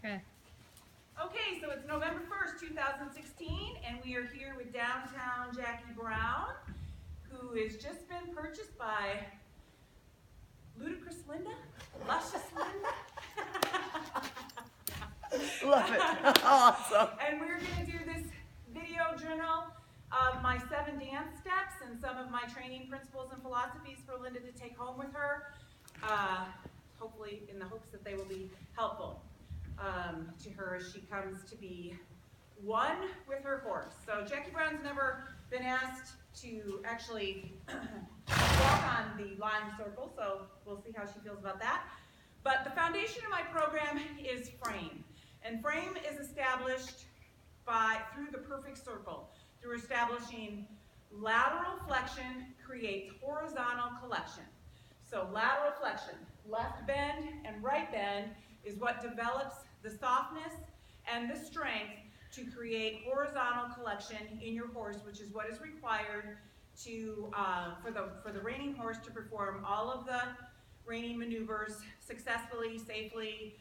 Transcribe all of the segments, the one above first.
Okay. Okay, so it's November 1st, 2016, and we are here with downtown Jackie Brown, who has just been purchased by Ludicrous Linda, Luscious Linda. Love it. Awesome. And we're going to do this video journal of my 7 dance steps and some of my training principles and philosophies for Linda to take home with her, hopefully in the hopes that they will be helpful to her as she comes to be one with her horse. So Jackie Brown's never been asked to actually walk on the line circle, so we'll see how she feels about that. But the foundation of my program is frame. And frame is established through the perfect circle, through establishing lateral flexion creates horizontal collection. So lateral flexion, left bend and right bend, is what develops the softness and the strength to create horizontal collection in your horse, which is what is required to for the reining horse to perform all of the reining maneuvers successfully, safely,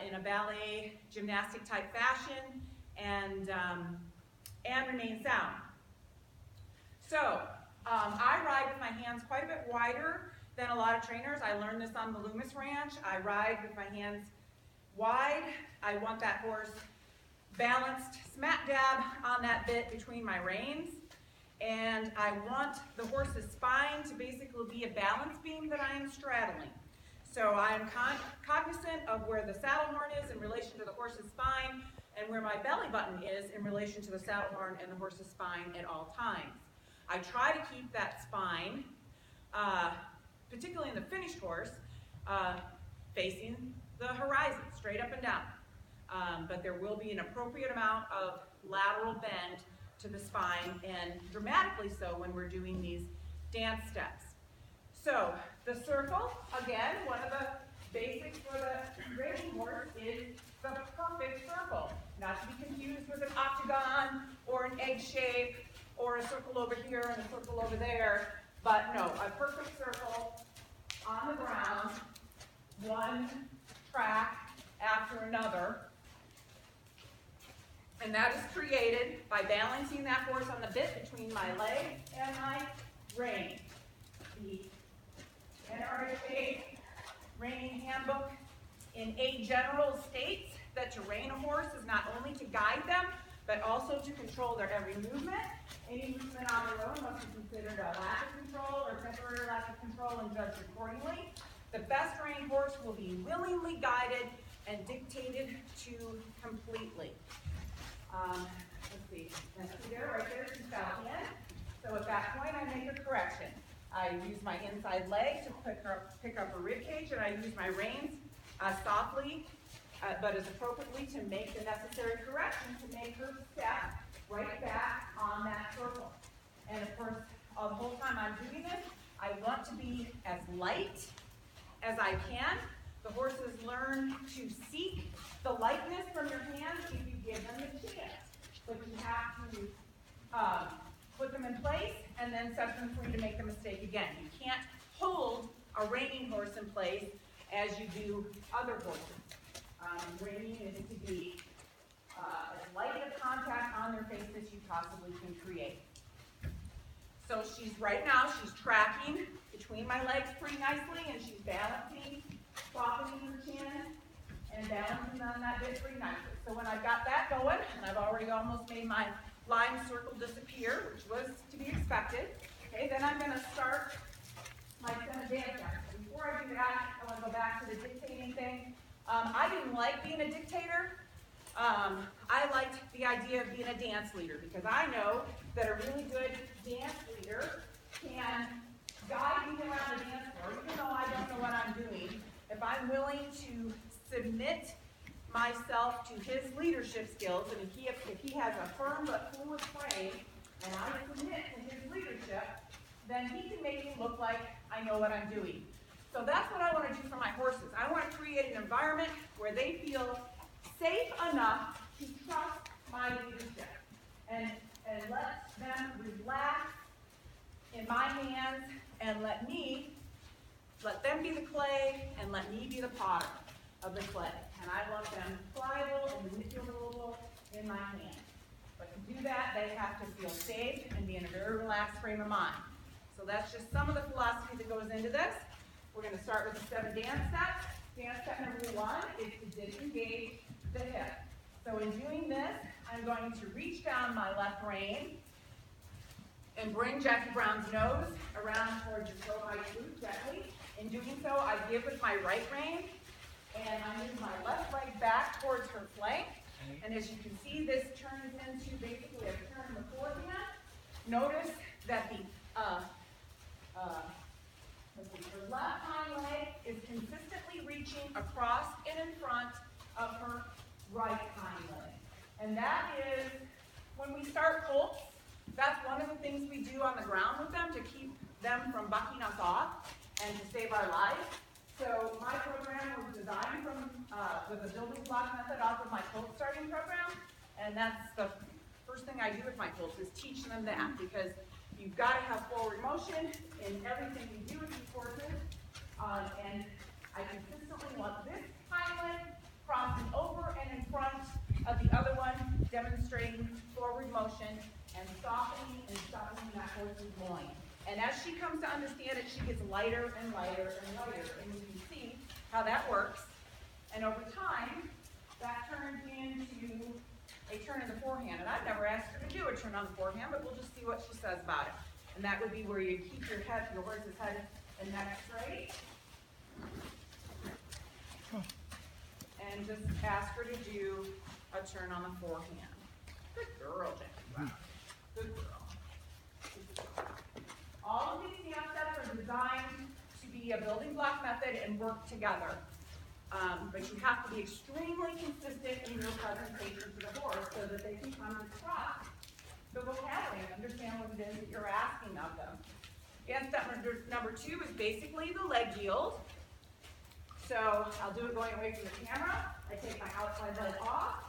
in a ballet, gymnastic type fashion, and remain sound. So I ride with my hands quite a bit wider than a lot of trainers. I learned this on the Loomis Ranch. I ride with my hands wide. I want that horse balanced smack dab on that bit between my reins. And I want the horse's spine to basically be a balance beam that I am straddling. So I'm cognizant of where the saddle horn is in relation to the horse's spine and where my belly button is in relation to the saddle horn and the horse's spine at all times. I try to keep that spine, particularly in the finished horse, facing the horizon, straight up and down. But there will be an appropriate amount of lateral bend to the spine, and dramatically so when we're doing these dance steps. So the circle, again, one of the basics for the reining horse is the perfect circle. Not to be confused with an octagon or an egg shape or a circle over here and a circle over there, but no, a perfect circle on the ground, one track after another. And that is created by balancing that horse on the bit between my legs and my rein. The NRHA reining handbook in 8 general states that to rein a horse is not only to guide them, but also to control their every movement. Any movement on their own must be considered a lack of control or temporary lack of control and judged accordingly. The best reined horse will be willingly guided and dictated to completely. Let's see there, right there, she's back in. So at that point, I make a correction. I use my inside leg to pick up her rib cage, and I use my reins softly, but as appropriately to make the necessary correction to make her step right back on that circle. And of course, the whole time I'm doing this, I want to be as light as I can. The horses learn to seek the lightness from your hands if you give them the chance. But you have to put them in place and then set them free to make the mistake again. You can't hold a reining horse in place as you do other horses. Reining is to be as light a contact on their face as you possibly can create. So she's tracking between my legs pretty nicely, and she's balancing, softening her chin, and balancing on that bit pretty nicely. So when I've got that going, and I've already almost made my line circle disappear, which was to be expected, okay, then I'm going to start my dance step. Before I do that, I want to go back to the dictating thing. I didn't like being a dictator. I liked the idea of being a dance leader because I know that a really good dance leader can guide me around the dance floor, even though I don't know what I'm doing. If I'm willing to submit myself to his leadership skills, and if he has a firm but fluid frame, and I submit to his leadership, then he can make me look like I know what I'm doing. So that's what I want to do for my horses. I want to create an environment where they feel safe enough to trust my leadership and let them relax in my hands and let them be the clay and let me be the potter of the clay. And I want them flying my hand. But to do that, they have to feel safe and be in a very relaxed frame of mind. So that's just some of the philosophy that goes into this. We're going to start with the 7 dance steps. Dance step number 1 is to disengage the hip. So in doing this, I'm going to reach down my left rein and bring Jackie Brown's nose around towards your toe height glute gently. In doing so, I give with my right rein, and I move my left leg back towards her flank. And as you can see, this turns into basically a turn the forehand. Notice that the her left hind leg is consistently reaching across and in front of her right hind leg. And that is, when we start colts, that's one of the things we do on the ground with them to keep them from bucking us off and to save our lives. So my program was designed with a building block method off of my colt starting program, and that's the first thing I do with my colts is teach them that, because you've got to have forward motion in everything you do with these horses, and I consistently want this hind leg crossing over and in front of the other one, demonstrating forward motion and softening that horse's loin. And as she comes to understand it, she gets lighter and lighter and lighter. And you can see how that works. And over time, that turns into a turn in the forehand. And I've never asked her to do a turn on the forehand, but we'll just see what she says about it. And that would be where you keep your horse's head and neck straight. And just ask her to do a turn on the forehand. Good girl, Jackie Brown. Good girl. All of these dance steps are designed to be a building block method and work together. But you have to be extremely consistent in your presentation to the horse so that they can come to trust the vocabulary and understand what it is that you're asking of them. Dance step number 2 is basically the leg yield. So I'll do it going away from the camera. I take my outside leg off,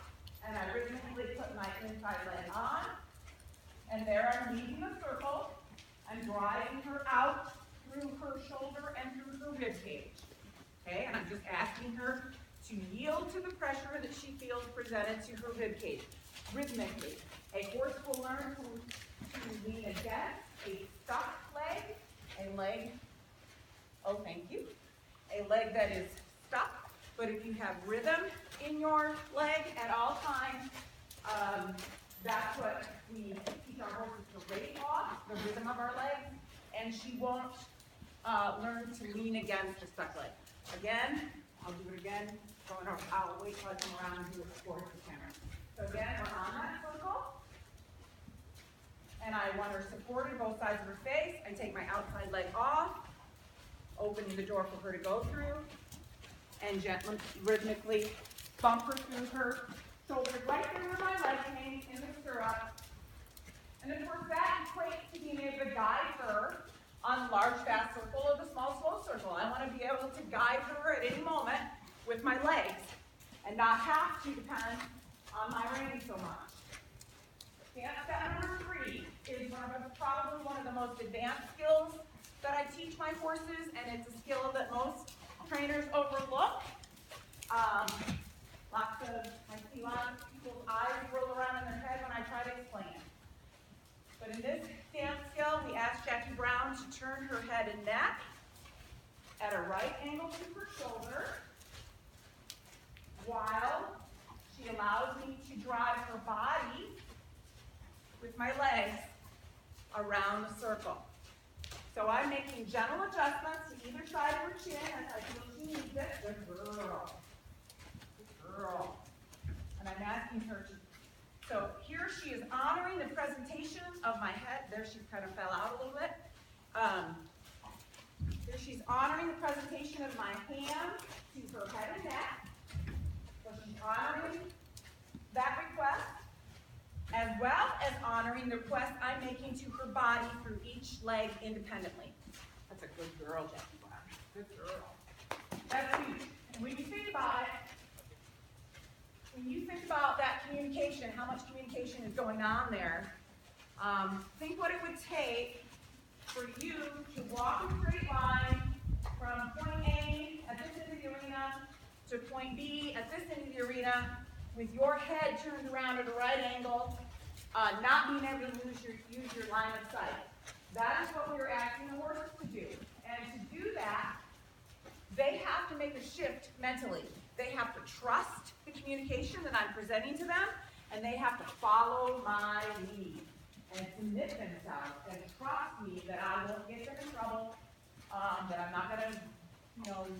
and I rhythmically put my inside leg on. And there I'm leading the circle. I'm driving her out through her shoulder and through her rib cage. Okay, and I'm just asking her to yield to the pressure that she feels presented to her rib cage. Rhythmically, a horse will learn to lean against a stuck leg, a leg that is stuck. But if you have rhythm in your leg at all times, that's what we teach our horses to rate off, the rhythm of our legs, and she won't learn to lean against a stuck leg. Again, I'll do it again. I'll wait till I come around and do it before the camera. So again, we're on that circle, and I want her supported both sides of her face. I take my outside leg off, opening the door for her to go through, and gently, rhythmically bump her through her shoulders right there where my leg hangs in the stirrup. And of course that equates to being able to guide her on the large fast circle or the small slow circle. I want to be able to guide her at any moment with my legs and not have to depend on my rein so much. Dance step number 3 is probably one of the most advanced skills that I teach my horses, and it's a skill that most trainers overlook. I see lots of people's eyes roll around in their head when I try to explain it. But in this dance skill, we ask Jackie Brown to turn her head and neck at a right angle to her shoulder, while she allows me to drive her body with my legs around the circle. So I'm making gentle adjustments to either side of her chin as I feel she needs it. Good girl. Good girl. And I'm asking her to. So here she is honoring the presentation of my head. There she kind of fell out a little bit. Here she's honoring the presentation of my hand to her head and neck. So she's honoring that request, as well as honoring the request I'm making to her body through each leg independently. That's a good girl, Jackie Brown. Good girl. That's huge. And when you think about it, that communication, how much communication is going on there, think what it would take for you to walk a straight line from point A at this end of the arena to point B at this end of the arena with your head turned around at a right angle, not being able to use your line of sight. That is what we are asking the horses to do. And to do that, they have to make a shift mentally. They have to trust the communication that I'm presenting to them, and they have to follow my lead and submit themselves and trust me that I won't get them in trouble, that I'm not going to,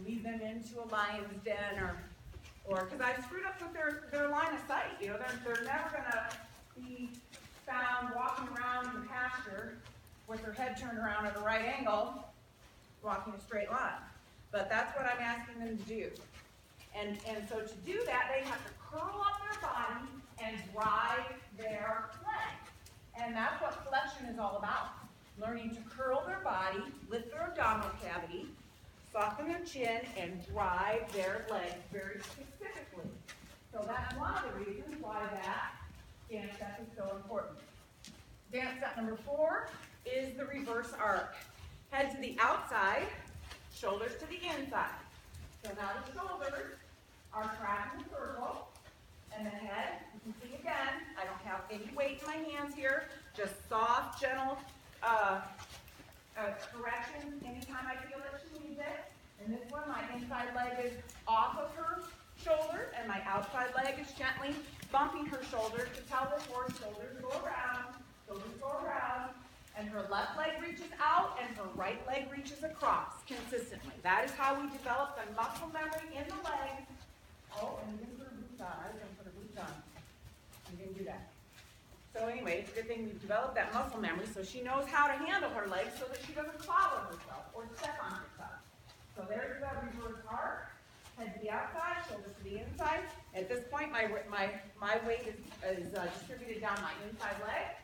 lead them into a lion's den or because I've screwed up with their line of sight. They're never going to be found walking around in the pasture with their head turned around at a right angle, walking a straight line. But that's what I'm asking them to do. And so to do that, they have to curl up their body and drive their leg. And that's what flexion is all about. Learning to curl their body, lift their abdominal cavity, soften their chin, and drive their legs very specifically. So that's one of the reasons why that dance step is so important. Dance step number 4 is the reverse arc. Head to the outside, shoulders to the inside. So now the shoulders are tracking the circle, and the head, you can see again, I don't have any weight in my hands here, just soft, gentle correction anytime I feel that she needs it. And this one, my inside leg is off of her shoulder, and my outside leg is gently bumping her shoulder to tell the horse shoulders go around, and her left leg reaches out, and her right leg reaches across consistently. That is how we develop the muscle memory in the legs. Oh, and you didn't put her boots on. I was going to put her boots on. You didn't do that. So anyway, it's a good thing we've developed that muscle memory so she knows how to handle her legs so that she doesn't clobber herself or step on herself. So there's the reverse arc. Head to the outside, shoulders to the inside. At this point, my weight is distributed down my inside leg.